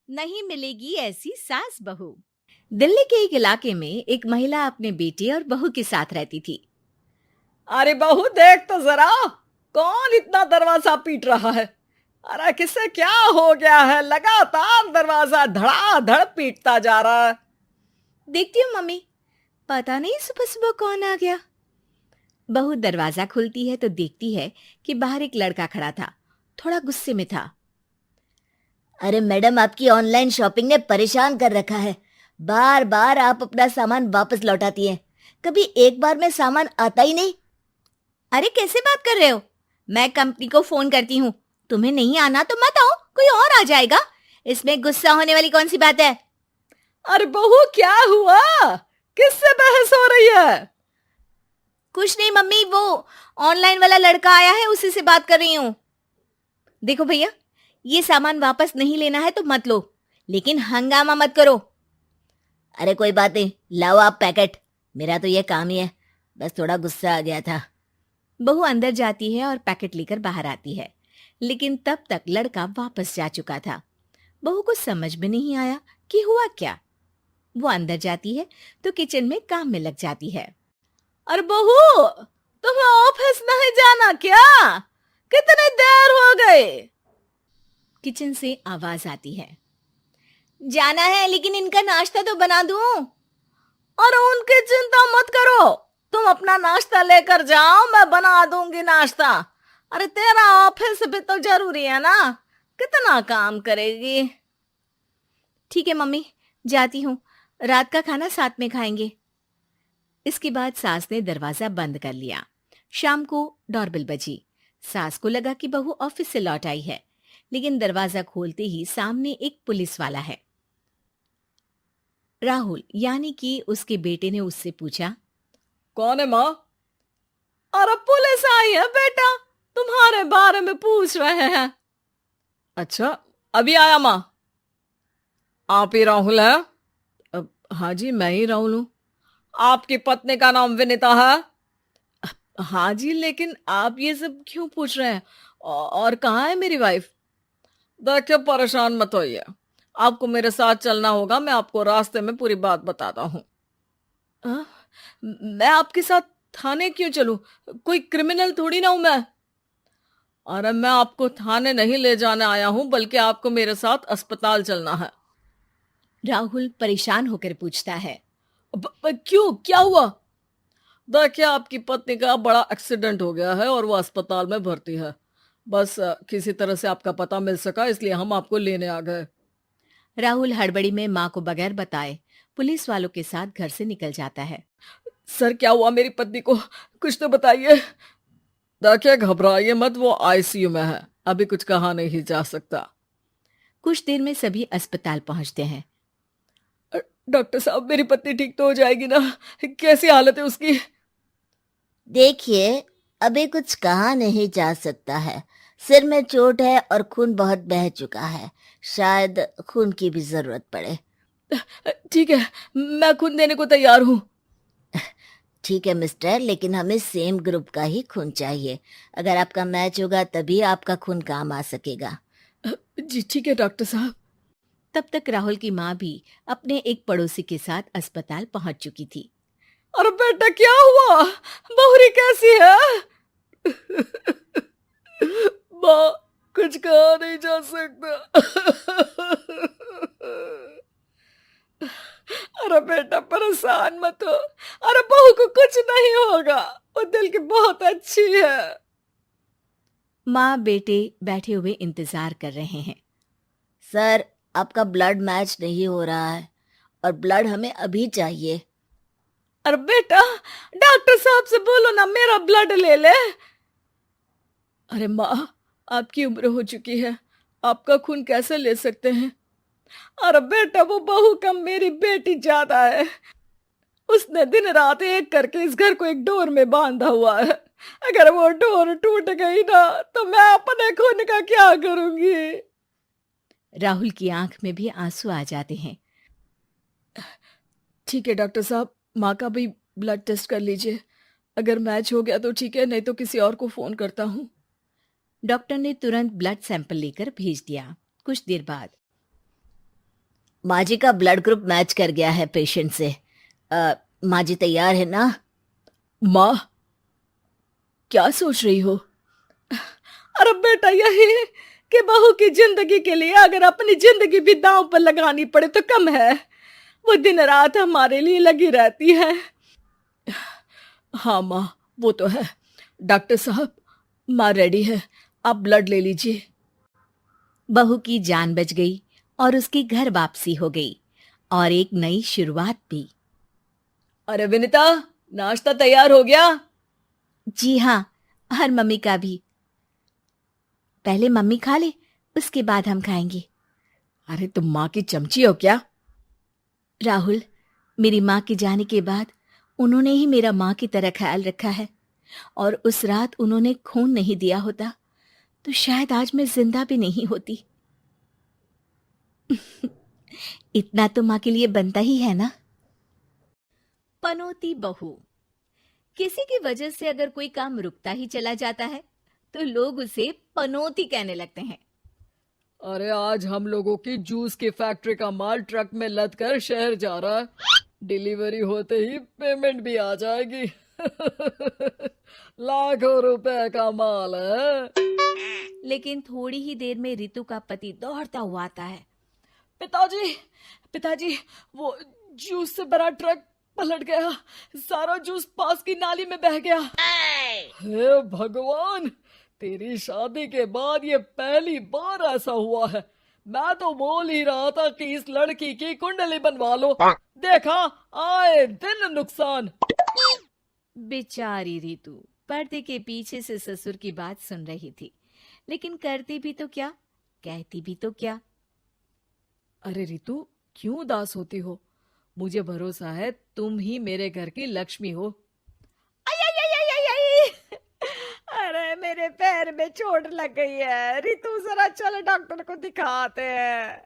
नहीं मिलेगी ऐसी सास बहू। दिल्ली के एक इलाके में एक महिला अपने बेटे और बहू के साथ रहती थी। अरे बहू देख तो जरा, कौन इतना दरवाजा पीट रहा है। अरे किसे क्या हो गया है, लगातार दरवाजा धड़ाधड़ पीटता जा रहा है। देखती हूँ मम्मी, पता नहीं सुबह सुबह कौन आ गया। बहू दरवाजा खोलती है तो देखती है कि बाहर एक लड़का खड़ा था। थोड़ा गुस्से में था। अरे मैडम, आपकी ऑनलाइन शॉपिंग ने परेशान कर रखा है। बार बार आप अपना सामान वापस लौटाती हैं। कभी एक बार में सामान आता ही नहीं। अरे कैसे बात कर रहे हो? मैं कंपनी को फोन करती हूँ। तुम्हें नहीं आना तो मत आओ, कोई और आ जाएगा। इसमें गुस्सा होने वाली कौन सी बात है? अरे बहू क्या हुआ, किससे बहस हो रही है? कुछ नहीं मम्मी, वो ऑनलाइन वाला लड़का आया है, उसी से बात कर रही हूँ। देखो भैया, ये सामान वापस नहीं लेना है तो मत लो, लेकिन हंगामा मत करो। अरे कोई बात नहीं, लाओ आप पैकेट। मेरा तो ये काम ही है, बस थोड़ा गुस्सा आ गया था। बहू अंदर जाती है और पैकेट लेकर बाहर आती है, लेकिन तब तक लड़का वापस जा चुका था। बहू को समझ में नहीं आया कि हुआ क्या। वो अंदर जाती है तो किचन में काम में लग जाती है। अरे बहू, तुम्हें ऑफिस नहीं जाना क्या? कितनी देर हो गई? किचन से आवाज आती है। जाना है, लेकिन इनका नाश्ता तो बना दूं। और उनकी चिंता मत करो, तुम अपना नाश्ता लेकर जाओ, मैं बना दूंगी नाश्ता। अरे तेरा ऑफिस भी तो जरूरी है ना, कितना काम करेगी। ठीक है मम्मी, जाती हूँ। रात का खाना साथ में खाएंगे। इसके बाद सास ने दरवाजा बंद कर लिया। शाम को डोरबेल बजी। सास को लगा कि बहू ऑफिस से लौट आई है, लेकिन दरवाजा खोलते ही सामने एक पुलिस वाला है। राहुल यानी कि उसके बेटे ने उससे पूछा, कौन है माँ? अरे पुलिस आई है बेटा, तुम्हारे बारे में पूछ रहे हैं। अच्छा, अभी आया माँ। आप ही राहुल है? हाँ जी, मैं ही राहुल हूँ। आपकी पत्नी का नाम विनीता है? हाँ जी, लेकिन आप ये सब क्यों पूछ रहे हैं? और कहाँ है मेरी वाइफ? देखिए, परेशान मत होइए, आपको मेरे साथ चलना होगा, मैं आपको रास्ते में पूरी बात बताता हूँ। मैं आपके साथ थाने क्यों चलूं? कोई क्रिमिनल थोड़ी ना हूं मैं। अरे मैं आपको थाने नहीं ले जाने आया हूं, बल्कि आपको मेरे साथ अस्पताल चलना है। राहुल परेशान होकर पूछता है। क्यों, क्या हुआ? देखिए, आपकी पत्नी का बड़ा एक्सीडेंट हो गया है और वो अस्पताल में भर्ती है। बस किसी तरह से आपका पता मिल सका, इसलिए हम आपको लेने आ गए। राहुल हड़बड़ी में माँ को बगैर बताए पुलिस वालों के साथ घर से निकल जाता है। सर, क्या हुआ मेरी पत्नी को, कुछ तो बताइए। देखिए, घबराइए मत, वो आईसीयू में है, अभी कुछ कहा नहीं जा सकता। कुछ देर में सभी अस्पताल पहुंचते हैं। डॉक्टर साहब, मेरी पत्नी ठीक तो हो जाएगी ना? कैसी हालत है उसकी? देखिए, अभी कुछ कहा नहीं जा सकता है। सिर में चोट है और खून बहुत बह चुका है। शायद खून की भी जरूरत पड़े। ठीक है, मैं खून देने को तैयार हूँ। ठीक है मिस्टर, लेकिन हमें सेम ग्रुप का ही खून चाहिए। अगर आपका मैच होगा तभी आपका खून काम आ सकेगा। जी ठीक है डॉक्टर साहब। तब तक राहुल की माँ भी अपने एक पड़ोसी के साथ अस्पताल पहुंच चुकी थी। अरे बेटा, क्या हुआ? बहुरी कैसी है? माँ, कुछ कहा नहीं जा सकता। अरे बेटा, परेशान मत हो। अरे बहू को कुछ नहीं होगा, वो दिल की बहुत अच्छी है। माँ बेटे बैठे हुए इंतजार कर रहे हैं। सर, आपका ब्लड मैच नहीं हो रहा है और ब्लड हमें अभी चाहिए। अरे बेटा, डॉक्टर साहब से बोलो ना मेरा ब्लड ले ले। अरे माँ, आपकी उम्र हो चुकी है, आपका खून कैसे ले सकते हैं? अरे बेटा, वो बहू कम मेरी बेटी ज्यादा है। उसने दिन रात एक करके इस घर को एक डोर में बांधा हुआ है। अगर वो डोर टूट गई ना, तो मैं अपने खून का क्या करूंगी? राहुल की आंख में भी आंसू आ जाते हैं। ठीक है डॉक्टर साहब, माँ का भी ब्लड टेस्ट कर लीजिए। अगर मैच हो गया तो ठीक है, नहीं तो किसी और को फोन करता हूँ। डॉक्टर ने तुरंत ब्लड सैंपल लेकर भेज दिया। कुछ देर बाद माँ जी का ब्लड ग्रुप मैच कर गया है पेशेंट से। माँ जी तैयार है ना? माँ, क्या सोच रही हो? अरे बेटा, यही कि बहू की जिंदगी के लिए अगर अपनी जिंदगी भी दांव पर लगानी पड़े तो कम है। वो दिन रात हमारे लिए लगी रहती है। हाँ माँ, वो तो है। डॉक्टर साहब, माँ रेडी है, आप ब्लड ले लीजिए। बहू की जान बच गई और उसकी घर वापसी हो गई और एक नई शुरुआत भी। अरे विनीता, नाश्ता तैयार हो गया? जी हाँ, और मम्मी का भी। पहले मम्मी खा ले, उसके बाद हम खाएंगे। अरे तुम माँ की चमची हो क्या? राहुल, मेरी माँ के जाने के बाद उन्होंने ही मेरा माँ की तरह ख्याल रखा है, और उस रात उन्होंने खून नहीं दिया होता तो शायद आज मैं जिंदा भी नहीं होती। इतना तो माँ के लिए बनता ही है ना। पनोती बहू। किसी की वजह से अगर कोई काम रुकता ही चला जाता है तो लोग उसे पनोती कहने लगते हैं। अरे आज हम लोगों की जूस की फैक्ट्री का माल ट्रक में लद कर शहर जा रहा है। डिलीवरी होते ही पेमेंट भी आ जाएगी। लाखों रुपए का माल है। लेकिन थोड़ी ही देर में रितु का पति दौड़ता हुआ आता है। पिताजी, पिताजी, वो जूस से भरा ट्रक पलट गया। सारा जूस पास की नाली में बह गया। हे भगवान, तेरी शादी के बाद ये पहली बार ऐसा हुआ है। मैं तो बोल ही रहा था कि इस लड़की की कुंडली बनवा लो। देखा, आए दिन नुकसान। बेचारी रितु पर्दे के पीछे से ससुर की बात सुन रही थी, लेकिन करती भी तो क्या, कहती भी तो क्या। अरे रितु, क्यों उदास होती हो? मुझे भरोसा है तुम ही मेरे घर की लक्ष्मी हो। अरे मेरे पैर में चोट लग गई है। रितु, जरा चल डॉक्टर को दिखाते हैं।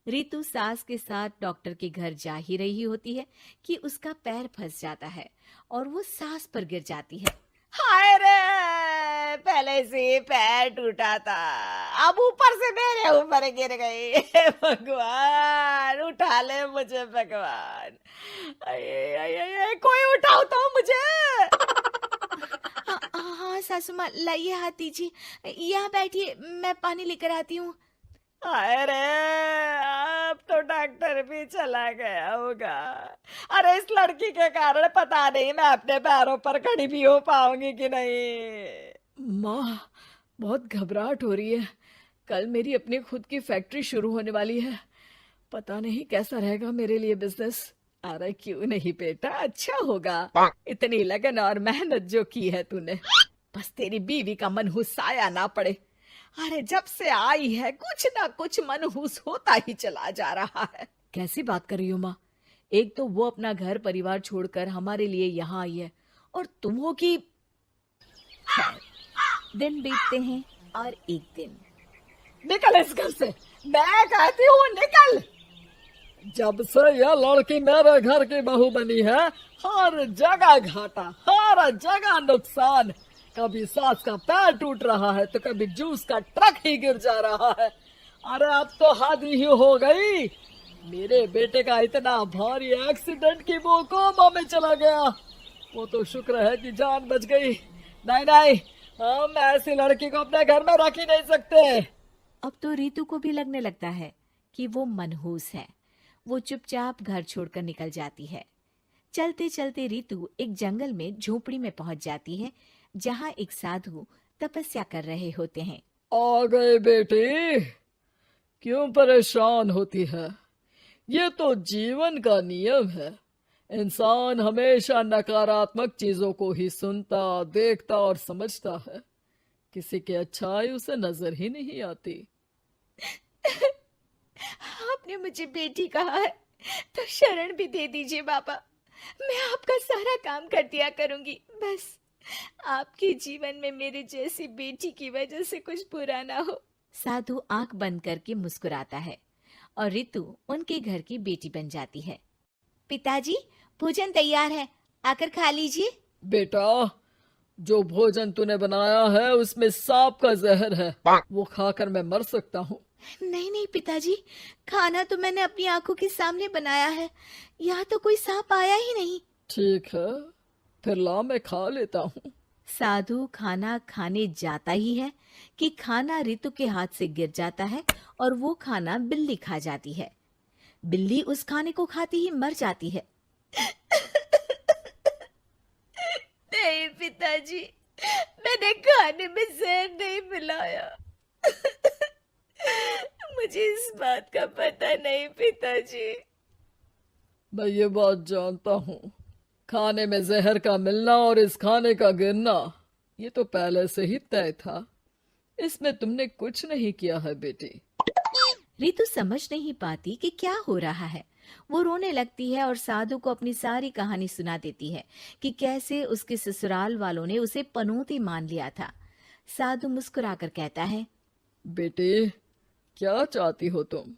रितु सास के साथ डॉक्टर के घर जा ही रही होती है कि उसका पैर फंस जाता है और वो सास पर गिर जाती है। हाय रे, पहले से पैर टूटा था, अब ऊपर से मेरे ऊपर गिर गई। हे भगवान, उठा ले मुझे भगवान। आये, आये, आये, कोई उठाओ तो मुझे। हाँ सासू माँ, लाइए हाथ दीजिए, यहाँ बैठिए, मैं पानी लेकर आती हूँ। अरे अब तो डॉक्टर भी चला गया होगा। अरे इस लड़की के कारण पता नहीं मैं अपने पैरों पर खड़ी भी हो पाऊंगी कि नहीं। माँ, बहुत घबराहट हो रही है। कल मेरी अपनी खुद की फैक्ट्री शुरू होने वाली है। पता नहीं कैसा रहेगा मेरे लिए बिजनेस। अरे क्यों नहीं बेटा, अच्छा होगा। इतनी लगन और मेहनत जो की है तूने, बस तेरी बीवी का मनहूस साया ना पड़े। अरे जब से आई है कुछ ना कुछ मनहूस होता ही चला जा रहा है। कैसी बात कर रही हो माँ? एक तो वो अपना घर परिवार छोड़कर हमारे लिए यहाँ आई है, और तुम हो कि। दिन बीतते हैं और एक दिन। निकल इस घर से, मैं कहती हूँ निकल। जब से यह लड़की मेरे घर की बहू बनी है, हर जगह घाटा, हर जगह नुकसान। कभी सास का पैर टूट रहा है तो कभी जूस का ट्रक ही गिर जा रहा है। अरे अब तो हद ही हो गई। मेरे बेटे का इतना भारी एक्सीडेंट कि वो कोमा में चला गया। वो तो शुक्र है कि जान बच गई। नहीं नहीं, हम ऐसी लड़की को अपने घर में रख ही नहीं सकते। अब तो रितु को भी लगने लगता है कि वो मनहूस है। वो चुपचाप घर छोड़कर निकल जाती है। चलते चलते रितु एक जंगल में झोपड़ी में पहुंच जाती है, जहां एक साधु तपस्या कर रहे होते हैं। आ गए बेटी, क्यों परेशान होती है? ये तो जीवन का नियम है। इंसान हमेशा नकारात्मक चीजों को ही सुनता, देखता और समझता है। किसी की अच्छाई उसे नजर ही नहीं आती। आपने मुझे बेटी कहा है तो शरण भी दे दीजिए बाबा। मैं आपका सारा काम कर दिया करूंगी, बस आपके जीवन में मेरे जैसी बेटी की वजह से कुछ बुरा ना हो। साधु आंख बंद करके मुस्कुराता है और रितु उनके घर की बेटी बन जाती है। पिताजी, भोजन तैयार है, आकर खा लीजिए। बेटा, जो भोजन तूने बनाया है उसमें सांप का जहर है, वो खाकर मैं मर सकता हूँ। नहीं नहीं पिताजी, खाना तो मैंने अपनी आंखों के सामने बनाया है। यहाँ तो कोई सांप आया ही नहीं। ठीक है, फिर ला मैं खा लेता हूँ। साधु खाना खाने जाता ही है कि खाना रितु के हाथ से गिर जाता है और वो खाना बिल्ली खा जाती है। बिल्ली उस खाने को खाती ही मर जाती है। नहीं पिताजी, मैंने खाने में जहर नहीं मिलाया। मुझे इस बात का पता नहीं पिताजी। मैं ये बात जानता हूँ, खाने में जहर का मिलना और इस खाने का गिरना ये तो पहले से ही तय था। इसमें तुमने कुछ नहीं किया है बेटी। रितु समझ नहीं पाती कि क्या हो रहा है। वो रोने लगती है और साधु को अपनी सारी कहानी सुना देती है कि कैसे उसके ससुराल वालों ने उसे पनौती मान लिया था। साधु मुस्कुराकर कहता है, बेटी, क्या चाहती हो तुम?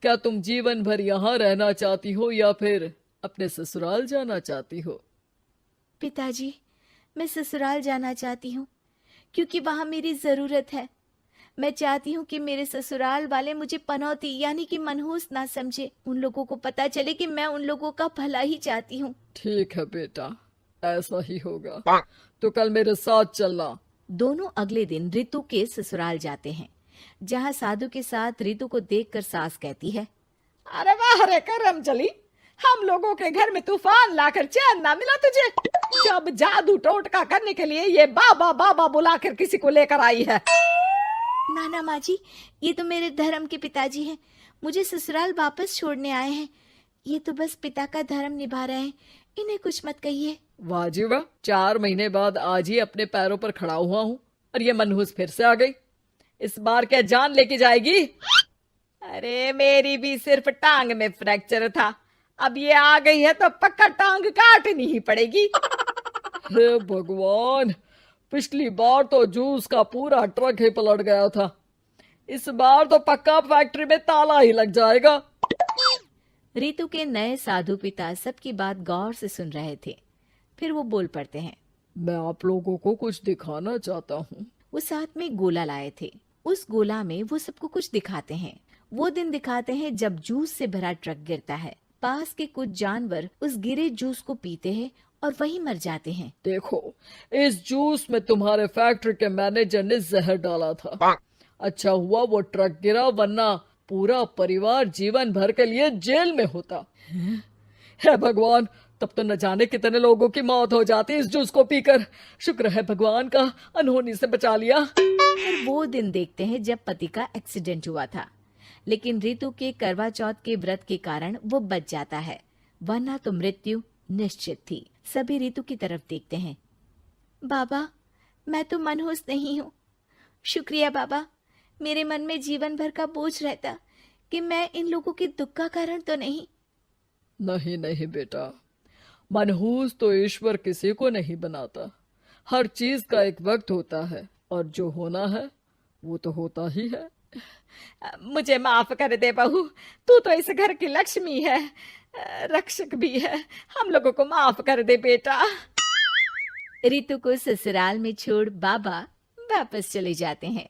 क्या तुम जीवन भर यहाँ रहना चाहती हो या फिर अपने ससुराल जाना चाहती हो? पिताजी, मैं ससुराल जाना चाहती हूँ क्योंकि वहां मेरी जरूरत है। मैं चाहती हूँ कि मेरे ससुराल वाले मुझे पनौती यानी कि मनहूस ना समझे। उन लोगों को पता चले कि मैं उन लोगों का भला ही चाहती हूँ। ठीक है बेटा, ऐसा ही होगा। तो कल मेरे साथ चलना। दोनों अगले दिन रितु के ससुराल जाते हैं, जहाँ साधु के साथ रितु को देखकर सास कहती है, अरे वाह रे करम चली, हम लोगों के घर में तूफान लाकर चैन ना मिला तुझे। जब जादू टोटका करने के लिए ये बाबा बाबा बुलाकर किसी को लेकर आई है। नाना माँ जी, ये तो मेरे धर्म के पिताजी हैं। मुझे ससुराल वापस छोड़ने आए हैं। ये तो बस पिता का धर्म निभा रहे हैं। इन्हें कुछ मत कहिए। वाह जी वाह, 4 महीने बाद आज ही अपने पैरों पर खड़ा हुआ हूँ और ये मनहूस फिर से आ गई। इस बार क्या जान लेके जाएगी? अरे मेरी भी सिर्फ टांग में फ्रैक्चर था, अब ये आ गई है तो पक्का टांग काटनी ही पड़ेगी। हे भगवान, पिछली बार तो जूस का पूरा ट्रक ही पलट गया था, इस बार तो पक्का फैक्ट्री में ताला ही लग जाएगा। रितु के नए साधु पिता सबकी बात गौर से सुन रहे थे। फिर वो बोल पड़ते हैं, मैं आप लोगों को कुछ दिखाना चाहता हूँ। वो साथ में गोला लाए थे। उस गोला में वो सबको कुछ दिखाते हैं। वो दिन दिखाते हैं जब जूस से भरा ट्रक गिरता है। पास के कुछ जानवर उस गिरे जूस को पीते हैं और वहीं मर जाते हैं। देखो, इस जूस में तुम्हारे फैक्ट्री के मैनेजर ने जहर डाला था। अच्छा हुआ वो ट्रक गिरा, वरना पूरा परिवार जीवन भर के लिए जेल में होता। हे भगवान, तब तो न जाने कितने लोगों की मौत हो जाती इस जूस को पीकर। शुक्र है भगवान का, अनहोनी से बचा लिया। फिर वो दिन देखते हैं जब पति का एक्सीडेंट हुआ था, लेकिन रितु के करवा चौथ के व्रत के कारण वो बच जाता है, वरना तो मृत्यु निश्चित थी। सभी रितु की तरफ देखते हैं। बाबा, मैं तो मनहूस नहीं हूँ। शुक्रिया बाबा, मेरे मन में जीवन भर का बोझ रहता कि मैं इन लोगों के दुख का कारण तो नहीं। नहीं नहीं बेटा, मनहूस तो ईश्वर किसी को नहीं बनाता। हर चीज का एक वक्त होता है और जो होना है वो तो होता ही है। मुझे माफ कर दे बहू, तू तो इस घर की लक्ष्मी है, रक्षक भी है। हम लोगों को माफ कर दे बेटा। रितु को ससुराल में छोड़ बाबा वापस चले जाते हैं।